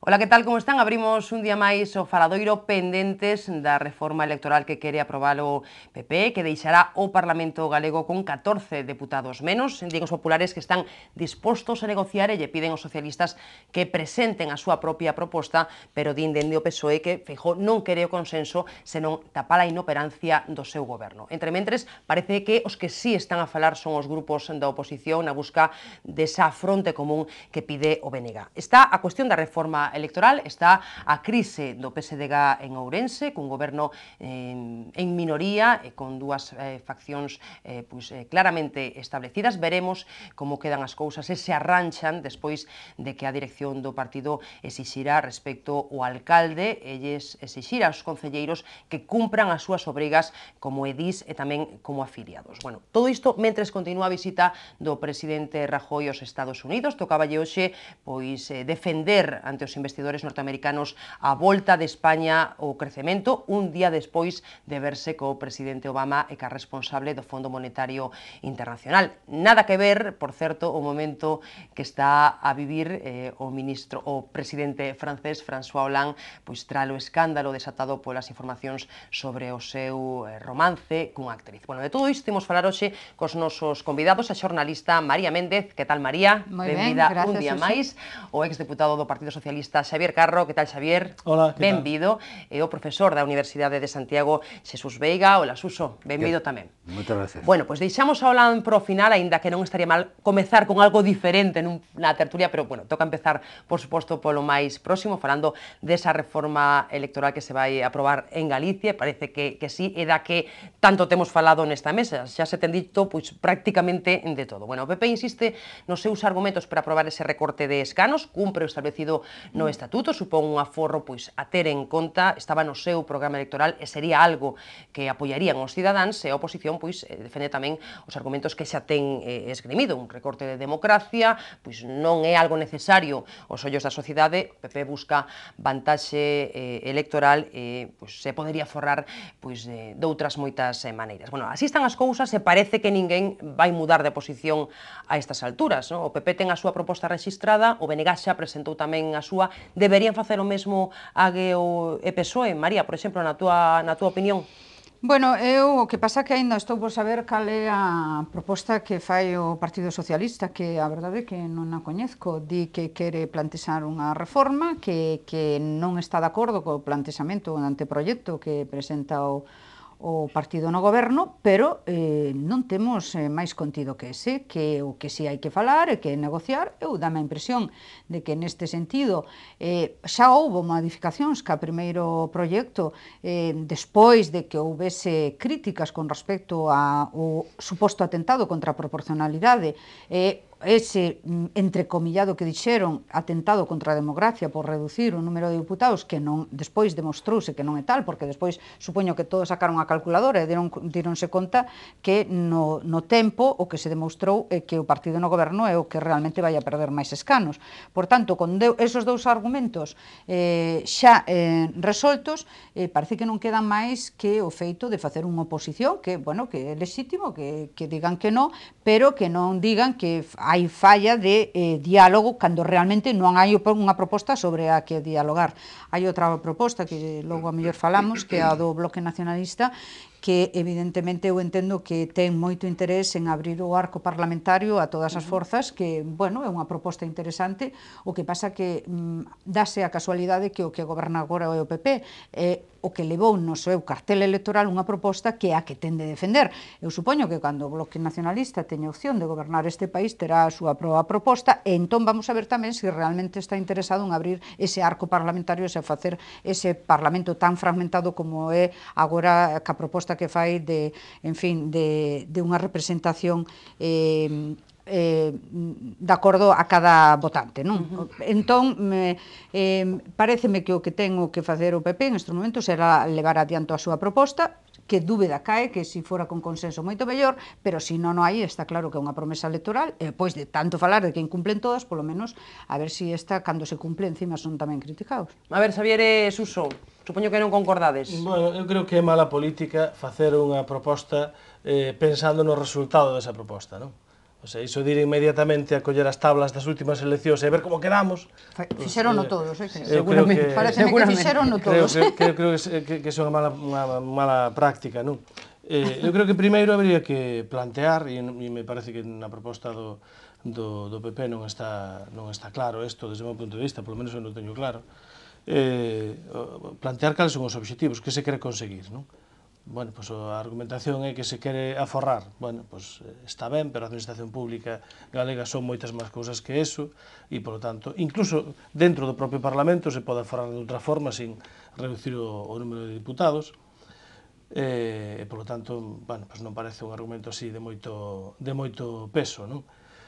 Ola, que tal, como están? Abrimos un día máis o faladoiro pendentes da reforma electoral que quere aprobar o PP, que deixará o Parlamento galego con 14 deputados menos. Din os populares que están dispostos a negociar e lle piden aos socialistas que presenten a súa propia proposta, pero din dende o PSOE que Feijóo non quere o consenso, senón tapar a inoperancia do seu goberno. Entre mentres, parece que os que sí están a falar son os grupos da oposición na busca desa fronte común que pide o BNG. Está a cuestión da reforma electoral, está a crise do PSDG en Ourense, cun goberno en minoría e con dúas faccións claramente establecidas. Veremos como quedan as cousas e se arranchan despois de que a dirección do partido exixira respecto ao alcalde e lles exixira aos concelleiros que cumpran as súas obrigas como edís e tamén como afiliados. Bueno, todo isto mentres continúa a visita do presidente Rajoy aos Estados Unidos. Tocáballe hoxe defender ante os investidores norteamericanos a volta de España ao crecemento, un día despois de verse co presidente Obama e ca responsable do Fondo Monetario Internacional. Nada que ver, por certo, o momento que está a vivir o presidente francés François Hollande, pois tras o escándalo desatado polas informacións sobre o seu romance cunha actriz. Bueno, de todo isto imos falar hoxe cos nosos convidados, a xornalista María Méndez. Que tal, María? Benvida un día máis. O exdeputado do Partido Socialista Xavier Carro. Que tal, Xavier? Hola, que tal? Benvido. E o profesor da Universidade de Santiago, Xesús Veiga. Hola, Suso. Benvido tamén. Moitas gracias. Bueno, pois deixamos a Hollande pro final, aínda que non estaría mal comezar con algo diferente na tertulia, pero, bueno, toca empezar, por suposto, polo máis próximo, falando desa reforma electoral que se vai aprobar en Galicia. Parece que sí, e da que tanto temos falado nesta mesa. Xa se ten dito, pois, prácticamente de todo. Bueno, o PP insiste nos seus argumentos para aprobar ese recorte de escanos, cumpre o establecido no Estatuto, supón un aforro pois a ter en conta, estaba no seu programa electoral e sería algo que apoiarían os cidadáns, e a oposición pois defende tamén os argumentos que xa ten esgrimido, un recorte de democracia, pois non é algo necesario aos ollos da sociedade. O PP busca vantaxe electoral e pois se podería forrar pois de outras moitas maneiras. Bueno, así están as cousas e parece que ninguén vai mudar de posición a estas alturas, non? O PP ten a súa proposta rexistrada, o BNG xa presentou tamén a súa. Deberían facer o mesmo AG e PSOE? María, por exemplo, na túa opinión? Bueno, o que pasa que aínda estou por saber cal é a proposta que fai o Partido Socialista, que a verdade é que non a coñezco. Di que quere plantexar unha reforma, que non está de acordo co plantexamento do anteproxecto que presenta o partido no goberno, pero non temos máis contido que ese, que o que si hai que falar e que negociar. Eu dame a impresión de que neste sentido xa houbo modificacións que a primeiro proxecto, despois de que houvese críticas con respecto ao suposto atentado contra a proporcionalidade, ese entrecomillado que dixeron atentado contra a democracia por reducir o número de diputados, que non despois demostrouse que non é tal, porque despois supoño que todos sacaron a calculadora e díronse conta que no tempo o que se demostrou é que o partido no goberno é o que realmente vai a perder máis escanos. Por tanto, con esos dous argumentos xa resoltos, parece que non quedan máis que o feito de facer unha oposición que, bueno, que é lexítimo, que digan que non, pero que non digan que hai falla de diálogo cando realmente non hai unha proposta sobre a que dialogar. Hai outra proposta que logo a mellor falamos, que é a do Bloque Nacionalista, que evidentemente eu entendo que ten moito interés en abrir o arco parlamentario a todas as forzas, que, bueno, é unha proposta interesante. O que pasa que dáse a casualidade que o que goberna agora é o PP, o que levou no seu cartel electoral unha proposta que é a que ten de defender. Eu supoño que cando o Bloque Nacionalista teña opción de gobernar este país terá a súa própria proposta, e entón vamos a ver tamén se realmente está interesado en abrir ese arco parlamentario e facer ese parlamento tan fragmentado como é agora ca proposta que fai de unha representación de acordo a cada votante, non? Entón, pareceme que o que ten que facer o PP en estes momentos será levar adiante a súa proposta, que dúbida cae, que se fora con consenso moito mellor, pero se non hai, está claro que é unha promesa electoral, e depois de tanto falar de que incumplen todas, polo menos, a ver se esta, cando se cumple, encima son tamén criticados. A ver, Xavier e Suso, supoño que non concordades. Bueno, eu creo que é mala política facer unha proposta pensando no resultado desa proposta, non? O sea, iso de ir inmediatamente a coller as tablas das últimas eleccións e ver como quedamos... Fixeron todos, seguramente. Pareceme que fixeron todos. Creo que é unha mala práctica, non? Eu creo que primeiro habría que plantear, e me parece que na proposta do PP non está claro isto, desde o meu punto de vista, polo menos eu non teño claro, plantear cales son os obxectivos, que se quere conseguir, non? Bueno, pois a argumentación é que se quere aforrar. Bueno, pois está ben, pero a administración pública galega son moitas máis cousas que eso e, polo tanto, incluso dentro do propio Parlamento se pode aforrar de outra forma sin reducir o número de diputados e, polo tanto, bueno, pois non parece un argumento así de moito peso, non?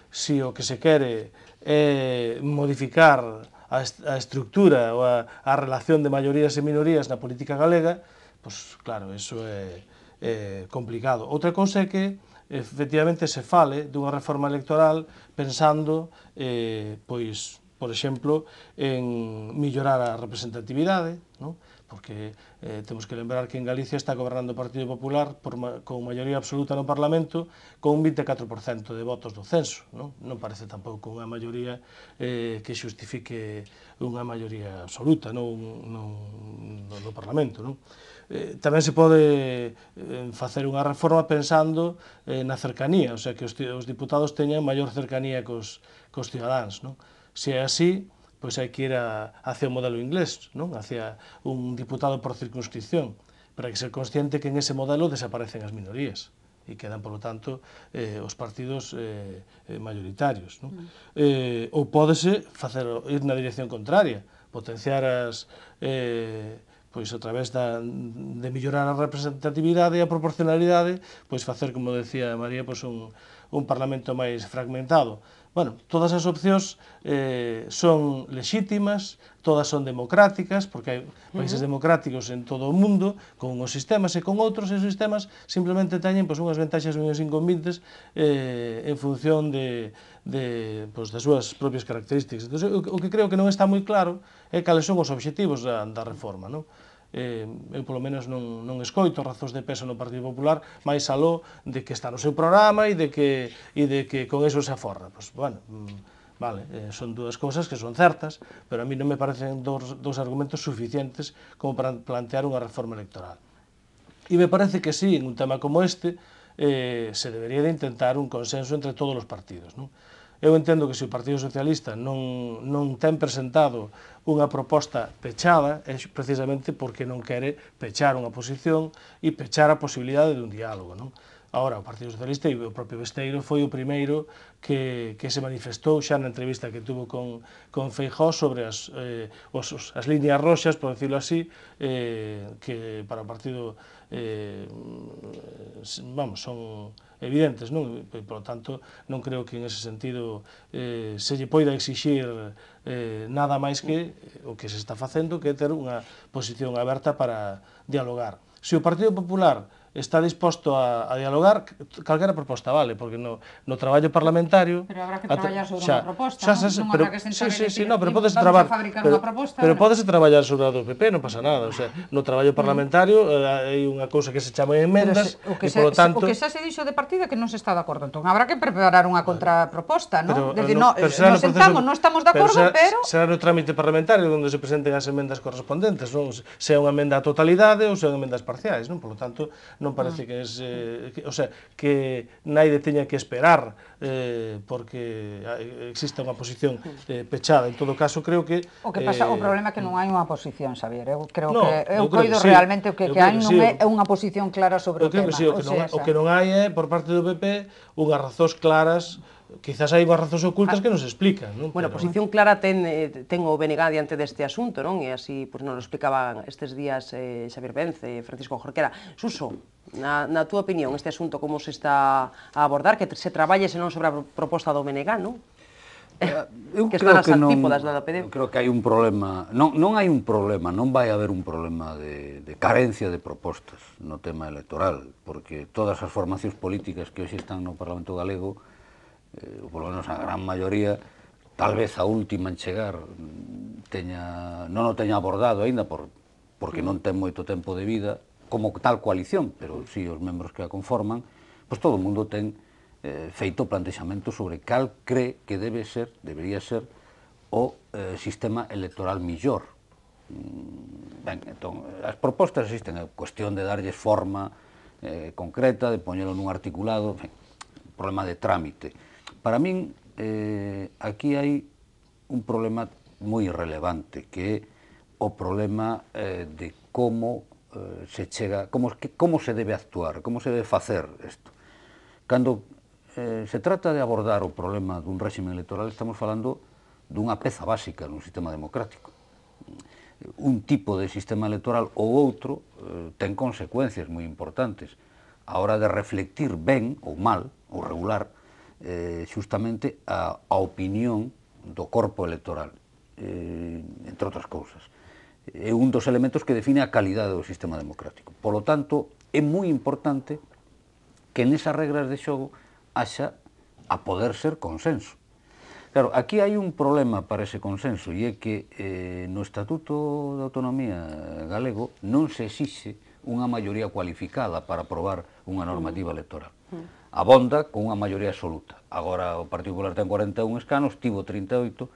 Se o que se quere é modificar a estructura ou a relación de maiorías e minorías na política galega, pois claro, iso é complicado. Outra cousa é que efectivamente se fale dunha reforma electoral pensando, pois, por exemplo, en mellorar a representatividade, non? Porque temos que lembrar que en Galicia está gobernando o Partido Popular con maioría absoluta no Parlamento con un 24% de votos do censo, non? Non parece tampouco unha maioría que xustifique unha maioría absoluta no Parlamento, non? Tamén se pode facer unha reforma pensando na cercanía, o sea, que os diputados teñan maior cercanía cos cidadáns, non? Se é así, pois hai que ir hacia o modelo inglés, non? Hacia un diputado por circunscripción, pero hai que ser consciente que en ese modelo desaparecen as minorías e quedan, polo tanto, os partidos maioritarios, non? Ou pódese ir na dirección contraria, potenciar pois a través de mellorar a representatividade e a proporcionalidade, pois facer, como decía María, pois un parlamento máis fragmentado. Bueno, todas as opcións son lexítimas, todas son democráticas, porque hai países democráticos en todo o mundo, con uns sistemas e con outros, e os sistemas simplemente teñen unhas ventaxas e unhas inconvenientes en función das súas propias características. Entón, o que creo que non está moi claro é cales son os obxectivos da reforma, non? Eu polo menos non escoito razóns de peso no Partido Popular máis aló de que está no seu programa e de que con eso se aforra. Pois, bueno, vale, son dúas cousas que son certas, pero a mí non me parecen dous argumentos suficientes como para plantear unha reforma electoral. E me parece que sí, en un tema como este, se debería de intentar un consenso entre todos os partidos, non? Eu entendo que se o Partido Socialista non ten presentado unha proposta pechada é precisamente porque non quere pechar unha posición e pechar a posibilidade de un diálogo, non? Ahora, o Partido Socialista e o propio Besteiro foi o primeiro que se manifestou xa na entrevista que tuvo con Feijóo sobre as líneas roxas, por decirlo así, que para o partido son evidentes, non? Por lo tanto, non creo que en ese sentido se lle poida exixir nada máis que o que se está facendo, que é ter unha posición aberta para dialogar. Se o Partido Popular está disposto a dialogar, calquera proposta vale, porque no traballo parlamentario... Pero habrá que traballar sobre unha proposta, non habrá que sentar e decir, vamos a fabricar unha proposta. Pero pódese traballar sobre a do PP, non pasa nada, o sea, no traballo parlamentario hai unha cousa que se chama emendas, e polo tanto... O que xa se dixo de partida que non se está de acordo, entón habrá que preparar unha contraproposta, non? Decir, nos sentamos, non estamos de acordo, pero... Será no trámite parlamentario onde se presenten as emendas correspondentes, non? Sea unha emenda a totalidade ou sean emendas parciais, non? Polo tanto, non parece que que naide teña que esperar porque exista unha posición pechada. En todo caso, creo que... O que pasa, o problema é que non hai unha posición, Xavier. Eu creo que eu coido realmente o que hai non é unha posición clara sobre o tema. O que non hai é, por parte do PP, unhas razóns claras. Quizás hai unhas razóns ocultas que non se explican, non? Bueno, a posición clara ten o BNG diante deste asunto, non? E así nos lo explicaban estes días Xavier Vence, Francisco Jorquera. Suso, na túa opinión, este asunto como se está a abordar, que se traballe senón sobre a proposta do BNG, non? Que están as antípodas da PD. Creo que hai un problema, non hai un problema, non vai haber un problema de carencia de propostas no tema electoral, porque todas as formacións políticas que hoxe están no Parlamento Galego, ou polo menos a gran maioría, tal vez a última en chegar non o teña abordado aínda porque non ten moito tempo de vida como tal coalición, pero si os membros que a conforman, pois todo o mundo ten feito plantexamento sobre cal cree que debería ser o sistema electoral millor. Ben, entón, as propostas existen, a cuestión de darlles forma concreta, de poñelo nun articulado, ben, problema de trámite. Para min, aquí hai un problema moi relevante, que é o problema de como se chega, como se debe actuar, como se debe facer isto. Cando se trata de abordar o problema dun réxime electoral, estamos falando dunha peza básica nun sistema democrático. Un tipo de sistema electoral ou outro ten consecuencias moi importantes a hora de reflectir ben ou mal, ou regular, justamente a opinión do corpo electoral, entre outras cousas. É un dos elementos que define a calidade do sistema democrático. Por lo tanto, é moi importante que nesas regras de xogo haxa a poder ser consenso. Claro, aquí hai un problema para ese consenso, e é que no Estatuto de Autonomía galego non se exixe unha maioría cualificada para aprobar unha normativa electoral. Abonda con unha maioría absoluta. Agora o Partido Popular ten 41 escanos, tivo 38,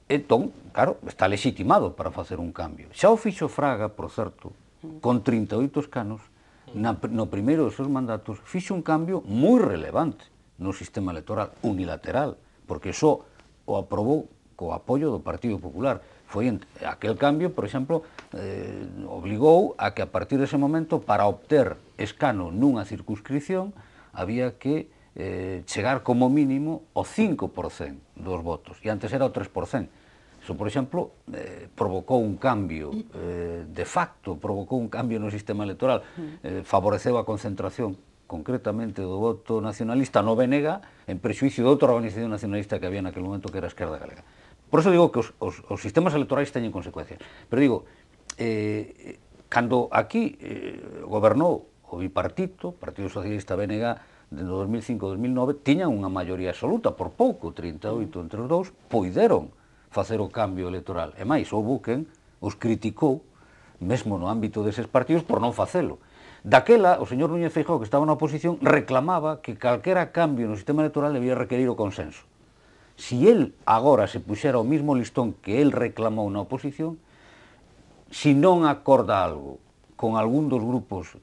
entón, claro, está legitimado para facer un cambio. Xa o fixo Fraga, por certo, con 38 escanos, no primeiro dos seus mandatos, fixo un cambio moi relevante no sistema electoral unilateral, porque só o aprobou co apoio do Partido Popular. Foi aquel cambio, por exemplo, obligou a que a partir dese momento, para obter escano nunha circunscripción, había que chegar como mínimo ao 5% dos votos, e antes era o 3%. Iso, por exemplo, provocou un cambio, de facto, provocou un cambio no sistema electoral, favoreceu a concentración, concretamente do voto nacionalista no BNG, en prexuicio de outra organización nacionalista que había naquele momento, que era a Esquerda Galega. Por eso digo que os sistemas electorais teñen consecuencias. Pero digo, cando aquí gobernou o bipartito, Partido Socialista BNG, de 2005-2009, tiñan unha maioría absoluta, por pouco, 38 entre os dous, poideron facer o cambio electoral. E máis, houbo quen os criticou, mesmo no ámbito deses partidos, por non facelo. Daquela, o señor Núñez Feijóo, que estaba na oposición, reclamaba que calquera cambio no sistema electoral debía requerir o consenso. Si él agora se puxera o mismo listón que él reclamou na oposición, si non acorda algo con algún dos grupos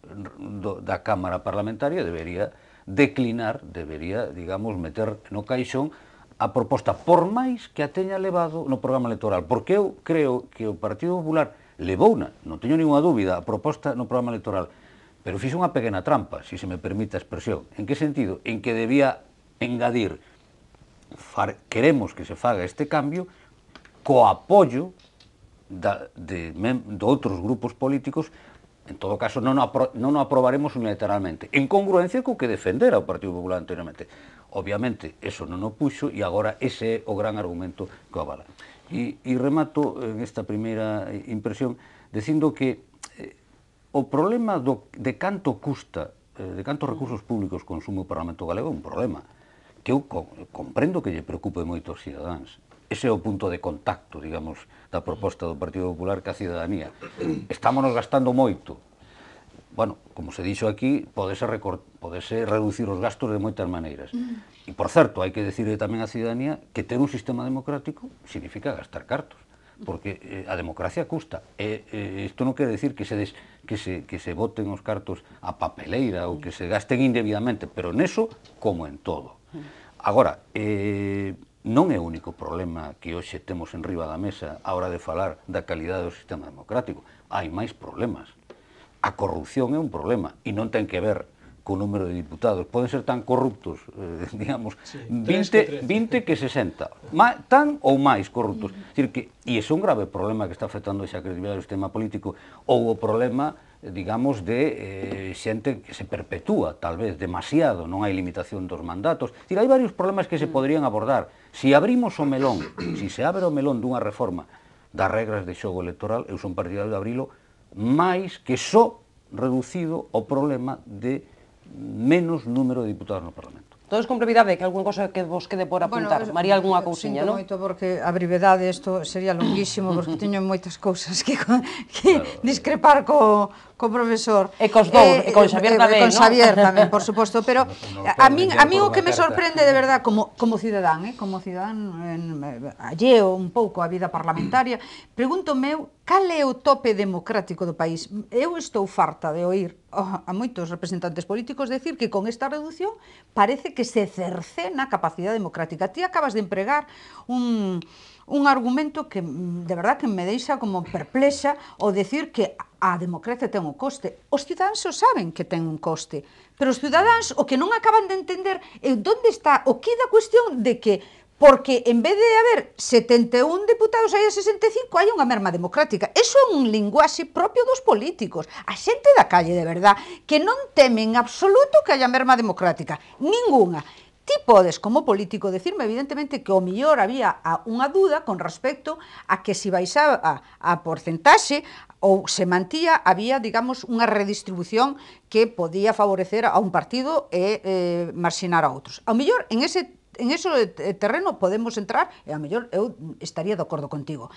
da Cámara Parlamentaria, debería declinar, debería, digamos, meter no caixón a proposta, por máis que a teña levado no programa electoral, porque eu creo que o Partido Popular levouna, non teño ninguna dúbida, a proposta no programa electoral, pero fixo unha pequena trampa, se me permite a expresión. En que sentido? En que debía engadir, queremos que se faga este cambio, co apoio de outros grupos políticos. En todo caso, non o aprobaremos unilateralmente, en congruencia co que defendera o Partido Popular anteriormente. Obviamente, eso non o puxo, e agora ese é o gran argumento que o avala. E remato en esta primeira impresión dicindo que o problema de canto custa, de cantos recursos públicos consume o Parlamento galego é un problema que eu comprendo que lle preocupe moito aos cidadáns. Ese é o punto de contacto, digamos, da proposta do Partido Popular ca cidadanía. Estámonos gastando moito. Bueno, como se dixo aquí, podese reducir os gastos de moitas maneiras. E, por certo, hai que decirle tamén á cidadanía que ter un sistema democrático significa gastar cartos, porque a democracia custa. Isto non quere decir que se voten os cartos a papeleira ou que se gasten indebidamente, pero neso, como en todo. Agora, non é o único problema que hoxe temos en riba da mesa a hora de falar da calidade do sistema democrático. Hai máis problemas. A corrupción é un problema e non ten que ver co número de diputados. Poden ser tan corruptos, digamos, 20 que 60. Tan ou máis corruptos. E ese é un grave problema que está afectando a credibilidade do sistema político, ou o problema, digamos, de xente que se perpetúa, tal vez, demasiado, non hai limitación dos mandatos. Hai varios problemas que se poderían abordar. Se abrimos o melón, se abre o melón dunha reforma das regras de xogo electoral, eu son partidario de abrilo, máis que só reducido o problema de menos número de diputados no Parlamento. Todos con brevidade, que algunha cosa que vos quede por apuntar. María, algunha cousiña, non? Sinto moito, porque a brevidade isto sería longuísimo, porque teño moitas cousas que discrepar co co profesor. E cos dous, e con Xavier tamén, con non? Xavier tamén, por suposto, pero a min o que me carta. sorprende de verdad como cidadán, alleo un pouco a vida parlamentaria, pregúntome eu, cal é o tope democrático do país? Eu estou farta de oír a moitos representantes políticos decir que con esta reducción parece que se cercena a capacidade democrática. Ti acabas de empregar un argumento que de verdad que me deixa como perplexa o decir que a democracia ten un coste. Os cidadáns o saben que ten un coste, pero os cidadáns o que non acaban de entender é onde está o que da cuestión de que porque en vez de haber 71 diputados hai a 65, hai unha merma democrática. Eso é un linguaxe propio dos políticos. A xente da calle, de verdad, que non temen en absoluto que haya merma democrática. Ninguna. Ti podes, como político, decirme evidentemente que o mellor había unha duda con respecto a que se baixaba a porcentaxe ou se mantía, había, digamos, unha redistribución que podía favorecer a un partido e marxinar a outros. Ao mellor, en ese terreno podemos entrar e a mellor eu estaría de acordo contigo.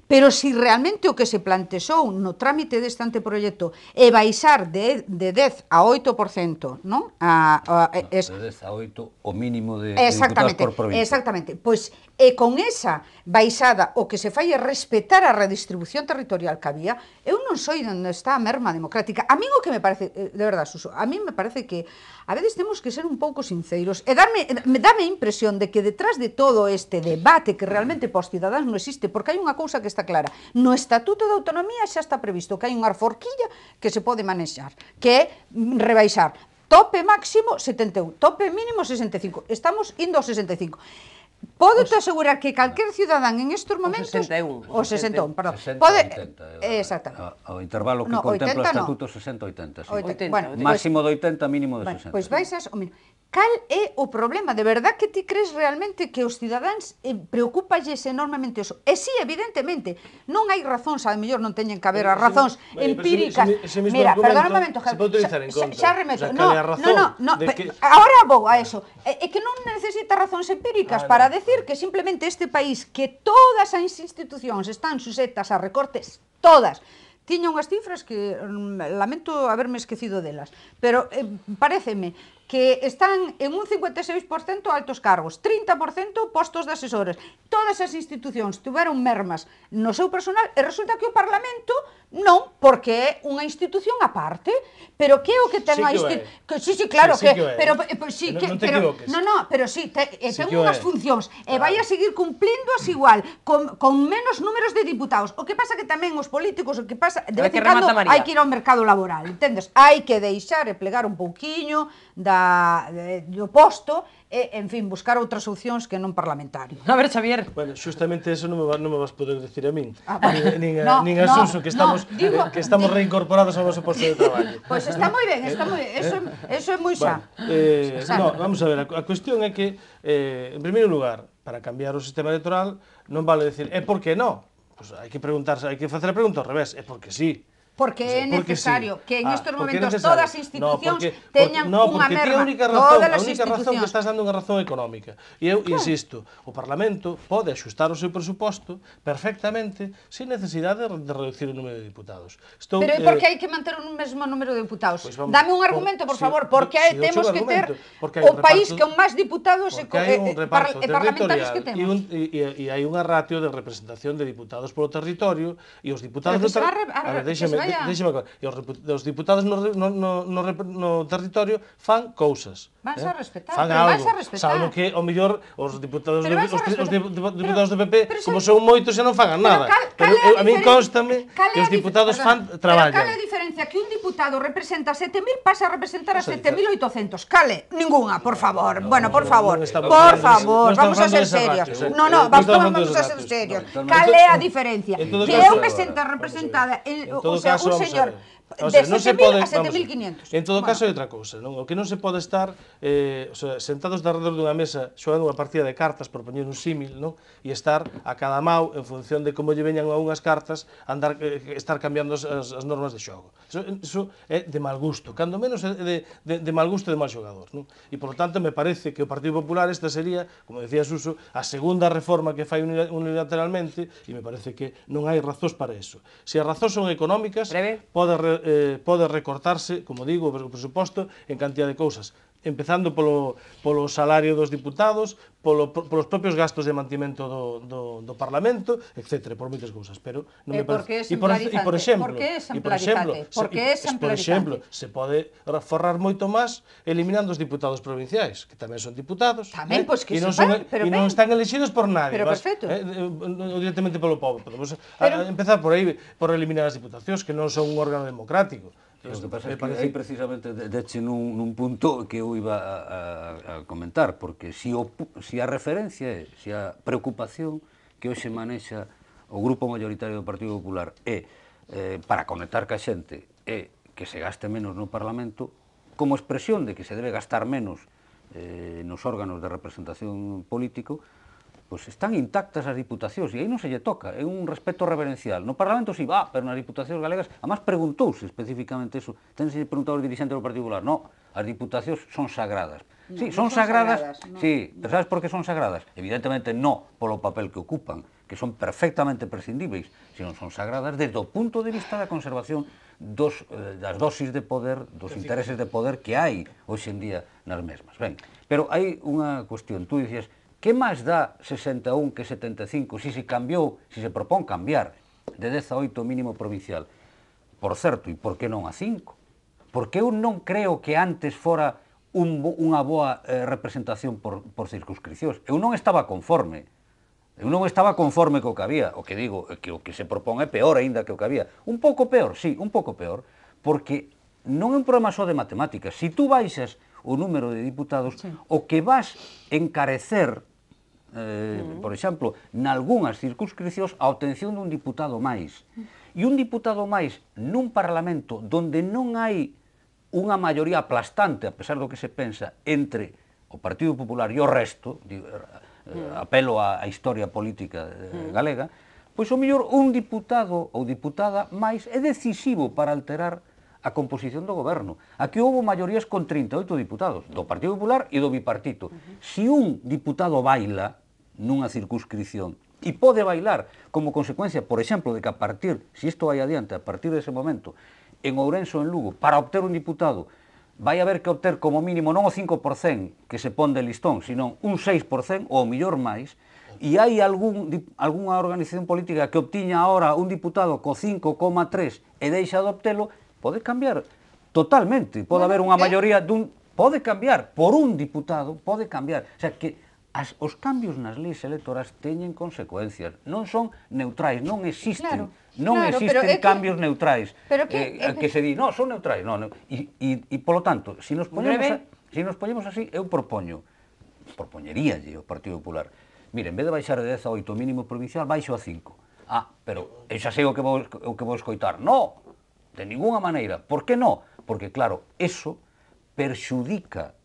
Pero se realmente o que se plantexou no trámite deste anteproxecto é baixar de 10 a 8%, non? De 10 a 8 o mínimo de diputados por provincia. Exactamente. Pois, e con esa baixada o que se fai é respetar a redistribución territorial que había, eu non sei onde está a merma democrática. A mí o que me parece, de verdade, Suso, a mí me parece que a veces temos que ser un pouco sinceiros e dame a impresión de que detrás de todo este debate que realmente pos cidadáns non existe, porque hai unha cousa que está clara, no Estatuto de Autonomía xa está previsto que hai unha forquilla que se pode manexar, que é rebaixar tope máximo 71, tope mínimo 65, estamos indo ao 65. Podo te asegurar que calquer cidadán en estos momentos... O 61. O 61, perdón. 60-80. Exactamente. O intervalo que contempla o Estatuto 60-80. 80. Bueno, máximo de 80, mínimo de 60. Pois baixas o mínimo. Cal é o problema? De verdad que ti crees realmente que os cidadáns preocúpalles enormemente eso? E sí, evidentemente, non hai razóns, a mellor non teñen que haber as razóns empíricas. Mira, perdona un momento, se pode utilizar en contra. Xa remeto. No, ahora vou a eso. É que non necesita razóns empíricas para decir que simplemente este país, que todas as institucións están suxetas a recortes, todas, tiña unhas cifras que lamento haberme esquecido delas, pero paréceme que están en un 56% altos cargos, 30% postos de asesores. Todas as institucións tiveron mermas no seu personal e resulta que o Parlamento non, porque é unha institución aparte. Pero que é o que ten a institución? Sí, claro que... Pero sí, non te equivoques. Non, pero sí, ten unhas funcións e vai a seguir cumplíndoas igual, con menos números de diputados. O que pasa que tamén os políticos, o que pasa, de vez en cando hai que ir ao mercado laboral, entendes? Hai que deixar e plegar un pouquiño do posto e, en fin, buscar outras opcións que non parlamentario. A ver, Xavier. Bueno, xustamente eso non me vas poder decir a min, nin a Suso, que estamos reincorporados ao noso posto de traballo. Pois está moi ben, eso é moi xa. Vamos a ver, a cuestión é que, en primeiro lugar, para cambiar o sistema electoral, non vale decir, é porque non? Pois hai que preguntarse, hai que facer a pregunta ao revés, é porque sí. Porque é necesario que en estes momentos todas as institucións teñan unha merma. A única razón que estás dando unha razón económica. E eu insisto, o Parlamento pode axustar o seu presuposto perfectamente sin necesidade de reducir o número de diputados. Pero por que hai que manter o mesmo número de diputados? Dame un argumento, por favor, porque temos que ter o país con máis diputados e parlamentarios que temos. E hai unha ratio de representación de diputados polo territorio e os diputados... Deixame aclarar. E os diputados no territorio fan cousas. Vas a respetar, fan algo. Salvo que, ao mellor, os diputados do PP, como son moitos, xa non fagan nada. Pero a min constame que os diputados fan traballan. Pero cal é a diferencia? Que un diputado representa 7.000, pasa a representar a 7.800. Cale? Ninguna, por favor. Bueno, por favor. Por favor, vamos a ser serios. No, vamos a ser serios. Cal é a diferencia? Que eu me senta representada, o sea, un señor de 7.000 a 7.500. En todo caso, é outra cousa. O que non se pode estar sentados alrededor dunha mesa xogando unha partida de cartas, por poñer un símil, e estar a cada mau, en función de como lle veñan a unhas cartas, estar cambiando as normas de xogo. Iso é de mal gusto, cando menos é de mal gusto e de mal xogador. E, por lo tanto, me parece que o Partido Popular esta sería, como decía Suso, a segunda reforma que fai unilateralmente, e me parece que non hai razóns para eso. Se as razóns son económicas, pode pode recortarse, como digo, o presuposto en cantidad de cousas, empezando polo salario dos diputados, polos propios gastos de mantimento do Parlamento, etc., por moitas cousas, pero non me parece. Por que é exemplarizante? Por exemplo, se pode forrar moito máis eliminando os diputados provinciais, que tamén son diputados, tamén, pois que e non están elegidos por nadie, pero perfecto, directamente polo povo. Podemos empezar por aí, por eliminar as diputacións, que non son un órgano democrático. O que pasa é que aí precisamente deche nun punto que eu iba a comentar, porque si a referencia, si a preocupación que hoxe manexa o grupo mayoritario do Partido Popular é para conectar ca xente é que se gaste menos no Parlamento, como expresión de que se debe gastar menos nos órganos de representación político, pois están intactas as diputacións e aí non se lle toca, é un respeto reverencial. No Parlamento si va, pero nas diputacións galegas, además preguntouse especificamente eso, tense preguntado os dirigentes do Partido Popular, no, as diputacións son sagradas. Sí, son sagradas, sí, pero sabes por que son sagradas? Evidentemente non polo papel que ocupan, que son perfectamente prescindíveis, sino son sagradas desde o punto de vista da conservación das dosis de poder, dos intereses de poder que hai hoxe en día nas mesmas. Ben, pero hai unha cuestión, tú dicías, que máis dá 61 que 75 si se cambiou, si se propón cambiar de 10 a 8 mínimo provincial? Por certo, e por que non a 5? Porque eu non creo que antes fora unha boa representación por circunscripcións. Eu non estaba conforme. Eu non estaba conforme co que había. O que digo, que o que se propón é peor aínda que o que había. Un pouco peor, sí, un pouco peor, porque non é un problema só de matemáticas. Si tú baixas o número de diputados, o que vas encarecer, por exemplo, nalgúnas circunscripcións, a obtención dun diputado máis. E un diputado máis nun Parlamento onde non hai unha maioría aplastante, a pesar do que se pensa, entre o Partido Popular e o resto, apelo á historia política galega, pois o mellor un diputado ou diputada máis é decisivo para alterar a composición do goberno. Aquí houve maiorías con 38 diputados, do Partido Popular e do bipartito. Si un diputado baila nunha circunscripción e pode bailar como consecuencia, por exemplo, de que a partir, se isto vai adiante, a partir dese momento, en Ourense ou en Lugo, para obter un diputado, vai haber que obter como mínimo non o 5% que se pon de listón, sino un 6% ou mellor máis, e hai algunha organización política que obtiña ahora un diputado co 5,3 e deixa de obtelo, pode cambiar totalmente, pode haber unha maioría pode cambiar por un diputado, pode cambiar, o sea que os cambios nas leis electorais teñen consecuencias, non son neutrais, non existen, cambios neutrais, que se di, non, son neutrais, e polo tanto, se nos poñemos así, eu propoñeríalle ao Partido Popular, mire, en vez de baixar de 10 a 8 mínimo provincial, baixo a 5. Pero eu xa sei o que vou escoitar, non, de ninguna maneira, por que non? Porque claro, eso perxudica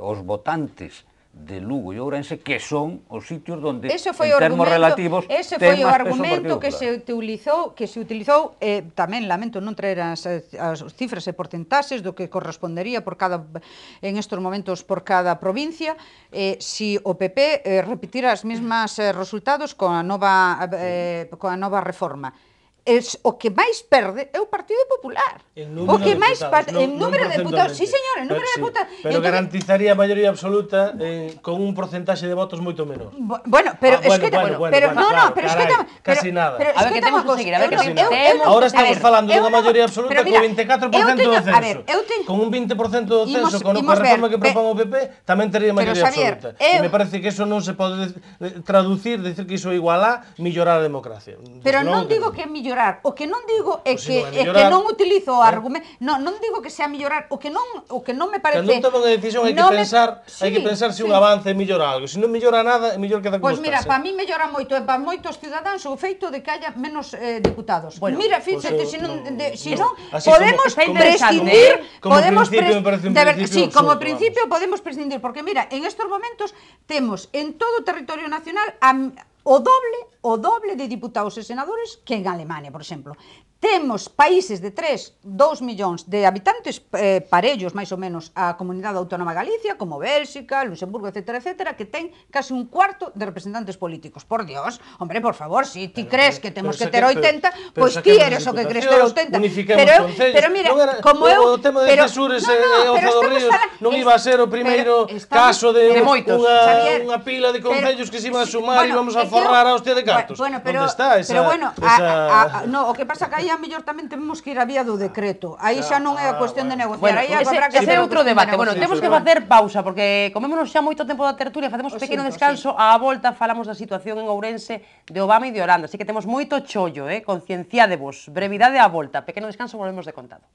os votantes de Lugo e Ourense, que son os sitios onde, en termos relativos, ten máis peso o Partido Popular. Que se utilizou, tamén lamento non traer as cifras e porcentaxes do que correspondería en estos momentos por cada provincia, si o PP repetira as mesmas resultados coa nova reforma. O que máis perde é o Partido Popular. O que máis en número de diputados. Sí, señor, en número de diputados. Pero garantizaría a maioría absoluta con un porcentaxe de votos moito menor. Bueno, pero escoitame, casi nada. A ver, que temos que conseguir, a ver, que temos. Ahora estamos falando dunha maioría absoluta co 24% do censo. Con un 20% do censo, con a reforma que propón o PP, tamén tería maioría absoluta. E me parece que eso non se pode traducir, decir que iso iguala mellorar a democracia. Pero non digo que mellorar. O que non digo é que non utilizo o argumento, non digo que sea mellorar, o que non me parece. Cando toma unha decisión hai que pensar se un avance mellora algo, se non mellora nada é mellor quedar como está. Pois mira, para mí mellora moito, e para moitos cidadáns o feito de que haya menos diputados. Mira, fíxate, se non podemos prescindir, como principio podemos prescindir, porque mira, en estos momentos temos en todo o territorio nacional o doble de diputados e senadores que en Alemania, por exemplo. Temos países de 2 millóns de habitantes parellos, máis ou menos, a Comunidade Autónoma de Galicia, como Bélxica, Luxemburgo, etcétera, que ten casi un cuarto de representantes políticos. Por Dios, hombre, por favor, si ti crees que temos que ter 80, pois ti eres o que crees ter 80. Pero mira, como eu... O tema de Cesures e Oza dos Ríos non iba a ser o primeiro caso de unha pila de concellos que se iban a sumar e íbamos a forrar a hostia de cartos. Onde está esa... Pero bueno, o que pasa que aí a mellor tamén temos que ir a vía do decreto. Aí xa non é a cuestión de negociar. Aí habrá que hacer outro debate. Bueno, temos que facer pausa, porque comémonos xa moito tempo da tertulia, facemos un pequeno descanso, á volta falamos da situación en Ourense de Obama e de Holanda. Así que temos moito chollo, concienciádevos, brevidade á volta. Pequeno descanso, volvemos de contado.